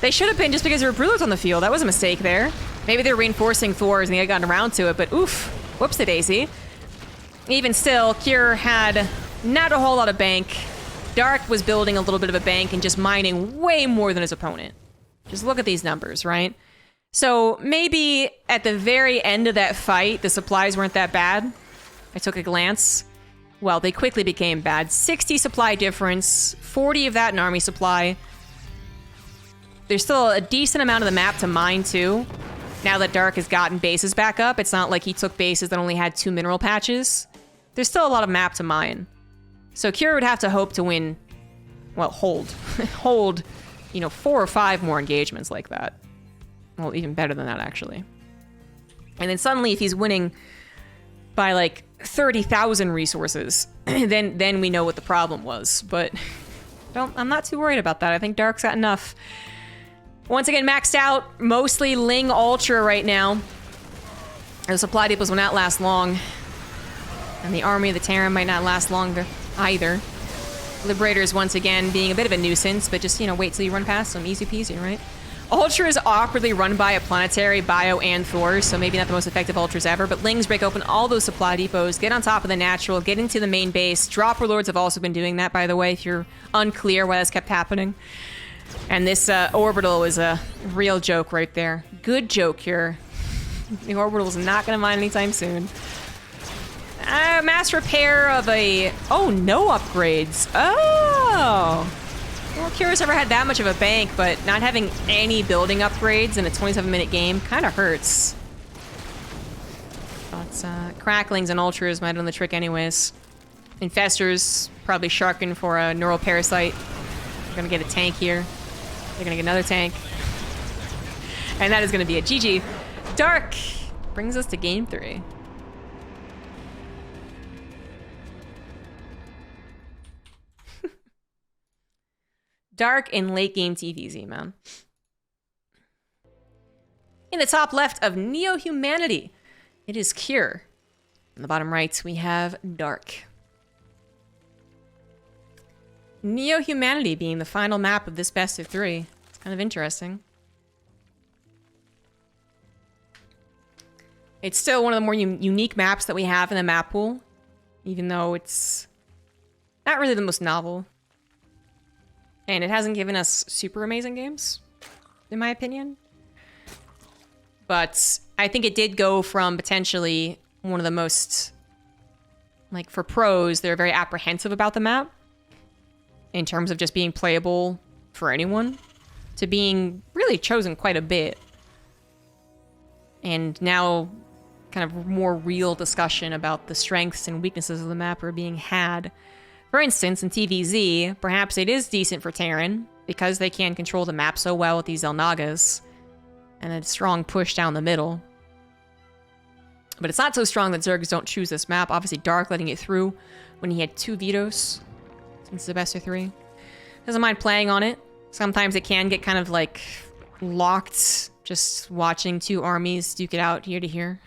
They should have been just because there were Broodlords on the field. That was a mistake there. Maybe they're reinforcing Thors and they had gotten around to it, but oof. Whoops-a-daisy. Even still, Kier had not a whole lot of bank. Dark was building a little bit of a bank and just mining way more than his opponent. Just look at these numbers, right? So maybe at the very end of that fight, the supplies weren't that bad. I took a glance. Well, they quickly became bad. 60 supply difference, 40 of that in army supply. There's still a decent amount of the map to mine too. Now that Dark has gotten bases back up, it's not like he took bases that only had 2 mineral patches. There's still a lot of map to mine. So Cure would have to hope to win, well, hold, 4 or 5 more engagements like that. Well, even better than that, actually. And then suddenly, if he's winning by like 30,000 resources, then we know what the problem was. But I'm not too worried about that. I think Dark's got enough. Once again, maxed out. Mostly Ling Ultra right now. The supply depots will not last long. And the army of the Terran might not last longer either. Liberators, once again, being a bit of a nuisance, but just, wait till you run past them. Easy peasy, right? Ultra is awkwardly run by a planetary, Bio, and Thor, so maybe not the most effective Ultras ever, but Lings break open all those supply depots, get on top of the natural, get into the main base. Dropper Lords have also been doing that, by the way, if you're unclear why that's kept happening. And this orbital was a real joke right there. Good joke here. The orbital's not going to mine anytime soon. Mass repair of a... Oh, no upgrades. Oh! Well, Kira's never had that much of a bank, but not having any building upgrades in a 27-minute game kind of hurts. But Cracklings and Ultras might have done the trick anyways. Infestors probably sharking for a Neural Parasite. They're gonna get a tank here. They're gonna get another tank. And that is gonna be a GG. Dark brings us to game 3. Dark in late game TVZ, man. In the top left of Neo-Humanity, it is Cure. In the bottom right, we have Dark. Neo-Humanity being the final map of this best of 3. It's kind of interesting. It's still one of the more unique maps that we have in the map pool, even though it's not really the most novel. And it hasn't given us super amazing games, in my opinion. But I think it did go from potentially one of the most, like for pros, they're very apprehensive about the map in terms of just being playable for anyone, to being really chosen quite a bit. And now kind of more real discussion about the strengths and weaknesses of the map are being had. For instance, in TVZ, perhaps it is decent for Terran, because they can control the map so well with these Xel'Nagas, and a strong push down the middle. But it's not so strong that Zergs don't choose this map. Obviously, Dark letting it through when he had 2 vetoes, since the best of 3. Doesn't mind playing on it. Sometimes it can get kind of like locked, just watching 2 armies duke it out here to here.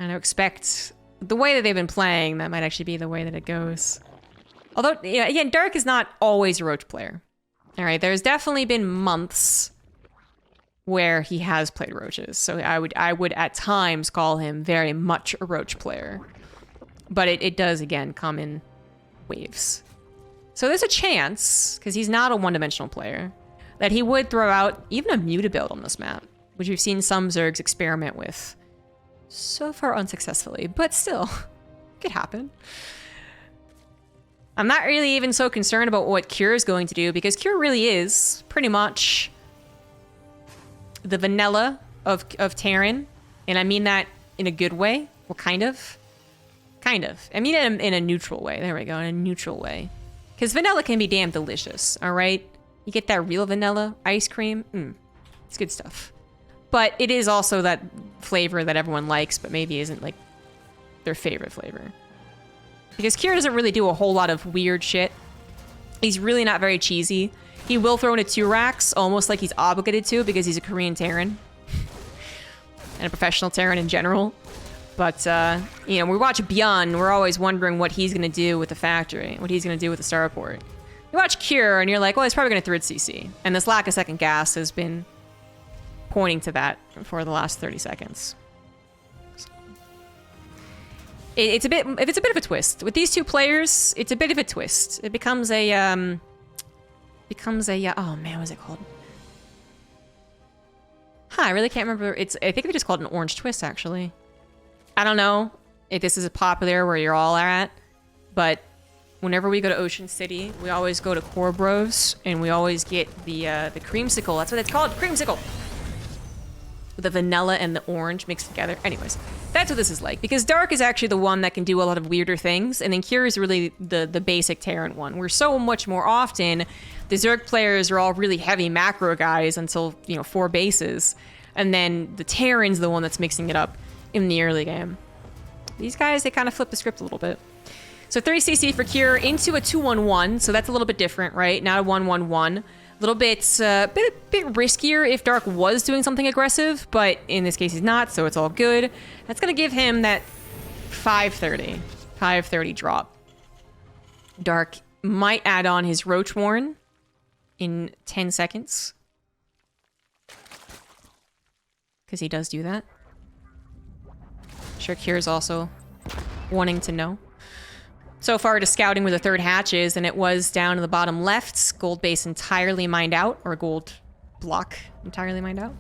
And I expect... the way that they've been playing, that might actually be the way that it goes. Although, again, Dark is not always a Roach player. All right, there's definitely been months where he has played Roaches. So I would at times call him very much a Roach player. But it does, again, come in waves. So there's a chance, because he's not a one-dimensional player, that he would throw out even a Muta build on this map, which we've seen some Zergs experiment with. So far unsuccessfully, but still, could happen. I'm not really even so concerned about what Cure is going to do, because Cure really is pretty much the vanilla of Terran, and I mean that in a good way. Well, kind of. Kind of. I mean it in a neutral way. There we go, in a neutral way. Because vanilla can be damn delicious, all right? You get that real vanilla ice cream, it's good stuff. But it is also that flavor that everyone likes, but maybe isn't like their favorite flavor. Because Cure doesn't really do a whole lot of weird shit. He's really not very cheesy. He will throw in a 2 racks, almost like he's obligated to, because he's a Korean Terran. And a professional Terran in general. But, we watch Beyond, we're always wondering what he's going to do with the factory, what he's going to do with the starport. You watch Cure, and you're like, well, he's probably going to thread CC. And this lack of second gas has been pointing to that for the last 30 seconds. So, it's a bit of a twist. With these 2 players, it's a bit of a twist. It becomes a, oh man, what was it called? I really can't remember. I think they just called it an orange twist, actually. I don't know if this is popular where you're all at, but whenever we go to Ocean City, we always go to Core Bros, and we always get the creamsicle. That's what it's called, creamsicle. With the vanilla and the orange mixed together. Anyways, that's what this is like. Because Dark is actually the one that can do a lot of weirder things, and then Cure is really the basic Terran one. Where so much more often, the Zerg players are all really heavy macro guys until, 4 bases. And then the Terran's the one that's mixing it up in the early game. These guys, they kind of flip the script a little bit. So 30cc for Cure into a 2-1-1, so that's a little bit different, right? Not a 1-1-1. A little bit, bit riskier if Dark was doing something aggressive, but in this case he's not, so it's all good. That's gonna give him that 530 drop. Dark might add on his Roach Warren in 10 seconds. Because he does do that. Sure, Cure's also wanting to know. So far, to scouting where the third hatch is, and it was down in the bottom left. Gold base entirely mined out, or gold block entirely mined out.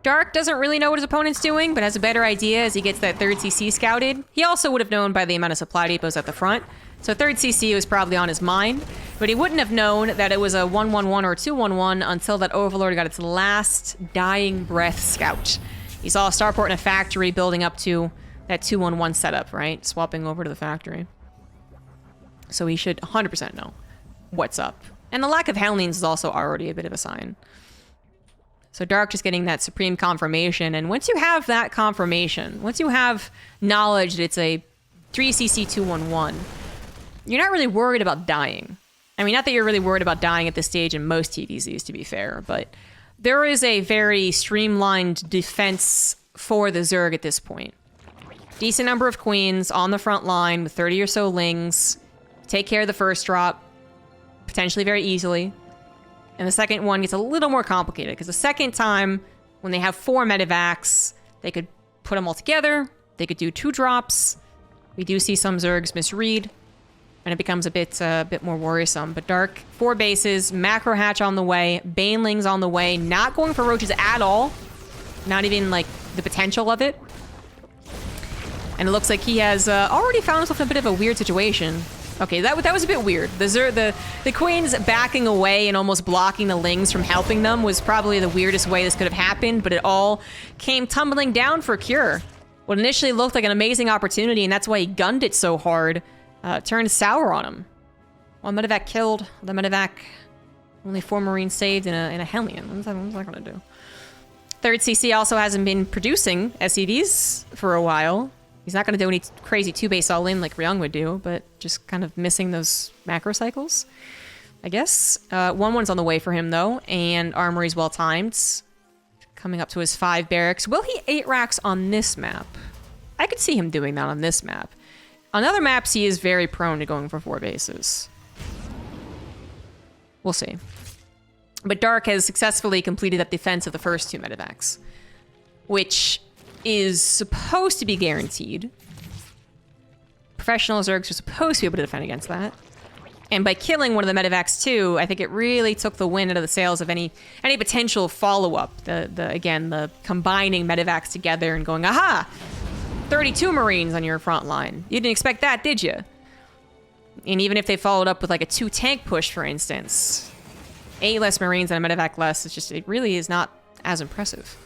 Dark doesn't really know what his opponent's doing, but has a better idea as he gets that third CC scouted. He also would have known by the amount of supply depots at the front. So third CC was probably on his mind, but he wouldn't have known that it was a 1-1-1 or 2-1-1 until that Overlord got its last dying breath scout. He saw a starport in a factory building up to that 2-1-1 setup, right? Swapping over to the factory. So he should 100% know what's up. And the lack of Hellions is also already a bit of a sign. So Dark just getting that supreme confirmation. And once you have that confirmation, once you have knowledge that it's a 3cc 2-1-1, you're not really worried about dying. I mean, not that you're really worried about dying at this stage in most TVZs, to be fair, but there is a very streamlined defense for the Zerg at this point. Decent number of queens on the front line with 30 or so lings. Take care of the first drop, potentially very easily. And the second one gets a little more complicated, because the second time, when they have 4 medevacs, they could put them all together. They could do 2 drops. We do see some Zergs misread, and it becomes a bit more worrisome. But Dark, 4 bases, macro hatch on the way, banelings on the way, not going for roaches at all. Not even, like, the potential of it. And it looks like he has already found himself in a bit of a weird situation. Okay, that was a bit weird. The queens backing away and almost blocking the lings from helping them was probably the weirdest way this could have happened, but it all came tumbling down for Cure. What initially looked like an amazing opportunity, and that's why he gunned it so hard, turned sour on him. One medevac killed, the medevac, only 4 Marines saved in a Hellion. What's that gonna do? Third CC also hasn't been producing SCVs for a while. He's not going to do any crazy 2-base all-in like Ryung would do, but just kind of missing those macro cycles, I guess. 1-1's on the way for him, though, and Armory's well-timed. Coming up to his 5 barracks. Will he 8 racks on this map? I could see him doing that on this map. On other maps, he is very prone to going for 4 bases. We'll see. But Dark has successfully completed that defense of the first 2 medevacs, which is supposed to be guaranteed. Professional Zergs are supposed to be able to defend against that. And by killing one of the medevacs too, I think it really took the wind out of the sails of any potential follow-up. The combining medevacs together and going, aha! 32 Marines on your front line. You didn't expect that, did you? And even if they followed up with like a 2-tank push, for instance, 8 less Marines and a medevac less, it really is not as impressive.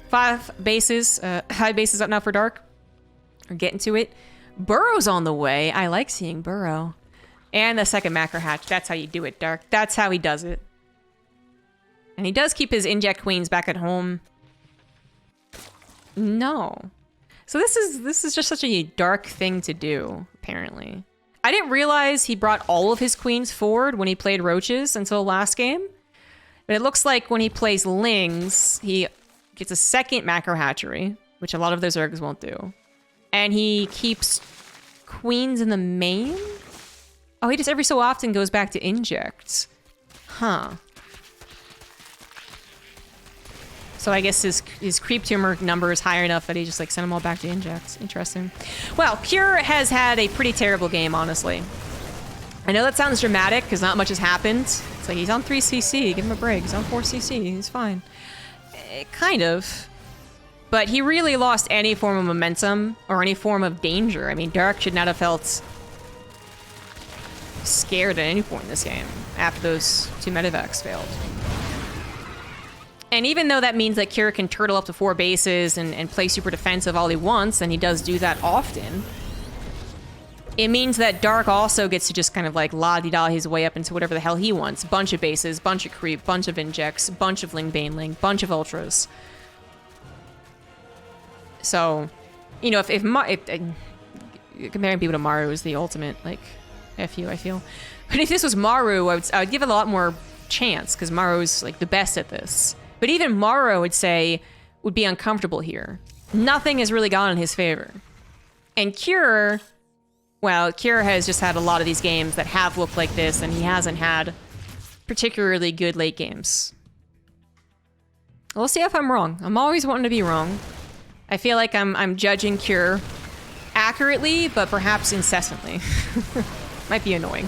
5 bases, high bases up now for Dark. We're getting to it. Burrow's on the way. I like seeing Burrow. And the second macro hatch. That's how you do it, Dark. That's how he does it. And he does keep his inject queens back at home. No. So this is just such a Dark thing to do, apparently. I didn't realize he brought all of his queens forward when he played roaches until last game. But it looks like when he plays lings, he gets a second macro hatchery, which a lot of those Zergs won't do. And he keeps queens in the main? Oh, he just every so often goes back to inject. Huh. So I guess his creep tumor number is high enough that he just like sent them all back to injects. Interesting. Well, Cure has had a pretty terrible game, honestly. I know that sounds dramatic because not much has happened. It's like he's on 3 CC, give him a break. He's on 4 CC, he's fine. Kind of. But he really lost any form of momentum or any form of danger. I mean, Dark should not have felt scared at any point in this game after those 2 medevacs failed. And even though that means that Kira can turtle up to 4 bases and play super defensive all he wants, and he does do that often, it means that Dark also gets to just kind of like la-di-da his way up into whatever the hell he wants. Bunch of bases, bunch of creep, bunch of injects, bunch of Ling Baneling, bunch of ultras. So, you know, if comparing people to Maru is the ultimate, like, F you, I feel. But if this was Maru, I would give it a lot more chance, because Maru's, like, the best at this. But even Maru, I would say, would be uncomfortable here. Nothing has really gone in his favor. And Cure, well, Cure has just had a lot of these games that have looked like this, and he hasn't had particularly good late games. We'll see if I'm wrong. I'm always wanting to be wrong. I feel like I'm judging Cure accurately, but perhaps incessantly. Might be annoying.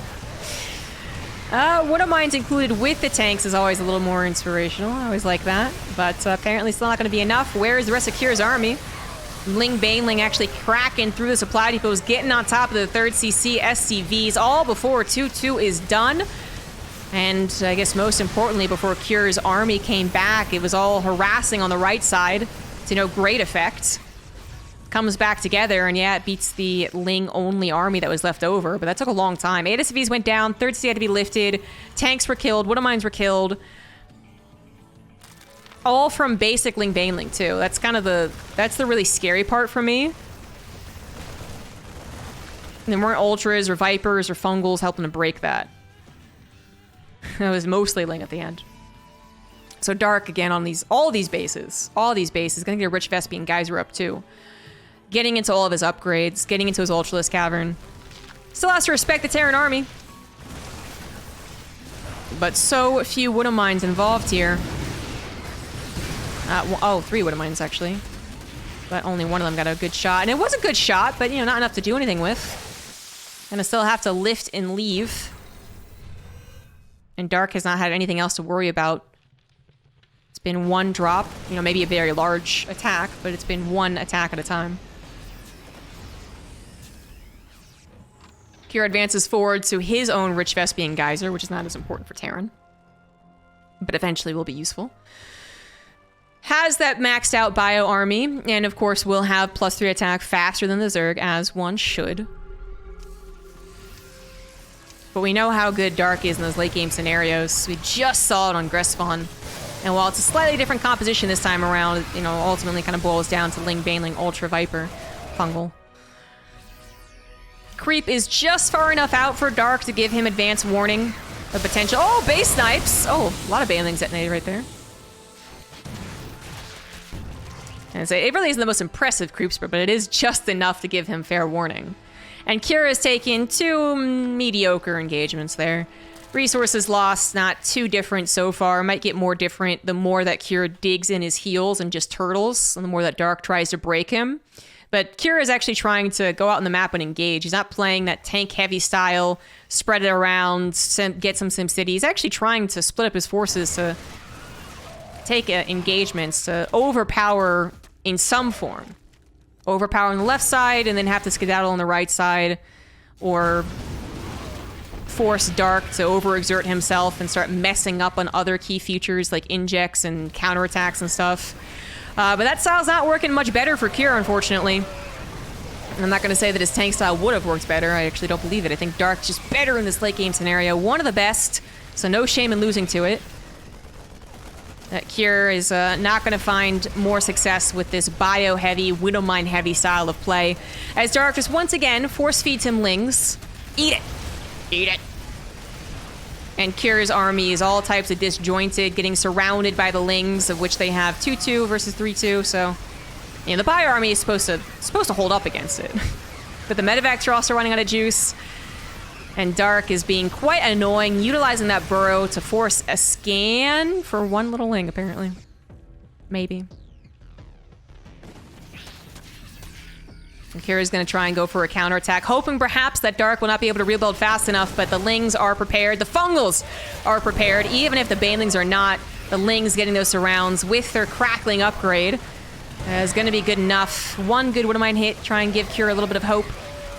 One of mine's included with the tanks is always a little more inspirational. I always like that. But apparently still not going to be enough. Where is the rest of Cure's army? Ling Baneling actually cracking through the supply depots, getting on top of the 3rd CC SCVs, all before 2-2 is done. And I guess most importantly, before Cure's army came back, it was all harassing on the right side to no great effect. Comes back together, and yeah, it beats the Ling-only army that was left over, but that took a long time. 8 SCVs went down, 3rd CC had to be lifted, tanks were killed, Widow Mines were killed. All from basic Ling Baneling, too. That's kind of that's the really scary part for me. And there weren't Ultras or Vipers or Fungals helping to break that. That was mostly Ling at the end. So Dark, again, on all these bases, gonna get a Rich Vespian Geyser up, too. Getting into all of his upgrades, getting into his Ultralisk Cavern. Still has to respect the Terran army. But so few Widow Mines involved here. 3 Widow Mines, actually. But only one of them got a good shot. And it was a good shot, but, you know, not enough to do anything with. Gonna still have to lift and leave. And Dark has not had anything else to worry about. It's been one drop. You know, maybe a very large attack, but it's been one attack at a time. Kira advances forward to his own Rich Vespian Geyser, which is not as important for Terran, but eventually will be useful. Has that maxed out bio army, and of course will have +3 attack faster than the Zerg, as one should. But we know how good Dark is in those late game scenarios. We just saw it on Grespon. And while it's a slightly different composition this time around, you know, ultimately kind of boils down to Ling Baneling, Ultra Viper, Fungal. Creep is just far enough out for Dark to give him advance warning of potential. Oh, base snipes! Oh, a lot of Banelings detonated right there. And so it really isn't the most impressive creep sprint, but it is just enough to give him fair warning. And Kira's taken 2 mediocre engagements there. Resources lost, not too different so far. Might get more different the more that Kira digs in his heels and just turtles, and the more that Dark tries to break him. But Kira is actually trying to go out on the map and engage. He's not playing that tank-heavy style, spread it around, get some SimCity. He's actually trying to split up his forces to take engagements, to overpower in some form. Overpower on the left side, and then have to skedaddle on the right side, or force Dark to overexert himself and start messing up on other key features like injects and counterattacks and stuff. But that style's not working much better for Kira, unfortunately. I'm not going to say that his tank style would have worked better. I actually don't believe it. I think Dark's just better in this late game scenario. One of the best, so no shame in losing to it. That Kira is not going to find more success with this bio-heavy, Widow Mine-heavy style of play, as Dark just once again force feeds him Lings. Eat it! Eat it! And Kira's army is all types of disjointed, getting surrounded by the Lings, of which they have 2-2 versus 3-2, so... You know, the bio army is supposed to hold up against it. But the medevacs are also running out of juice. And Dark is being quite annoying, utilizing that burrow to force a scan for one little Ling, apparently. Maybe. Kira's going to try and go for a counterattack, hoping perhaps that Dark will not be able to rebuild fast enough, but the Lings are prepared. The Fungals are prepared. Even if the Banelings are not, the Lings getting those surrounds with their Crackling upgrade is going to be good enough. One good Widowmine hit, try and give Kira a little bit of hope.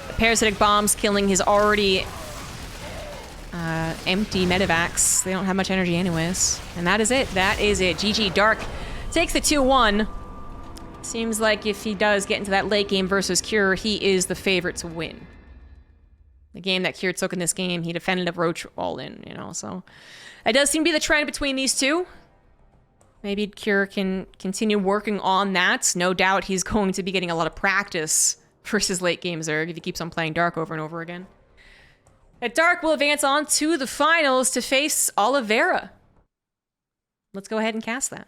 The Parasitic Bombs killing his already empty Medivacs. They don't have much energy anyways. And that is it. That is it. GG. Dark takes the 2-1. Seems like if he does get into that late game versus Cure, he is the favorite to win. The game that Cure took in this game, he defended a Roach all in, you know, so... It does seem to be the trend between these two. Maybe Cure can continue working on that. No doubt he's going to be getting a lot of practice versus late game Zerg if he keeps on playing Dark over and over again. Dark will advance on to the finals to face Oliveira. Let's go ahead and cast that.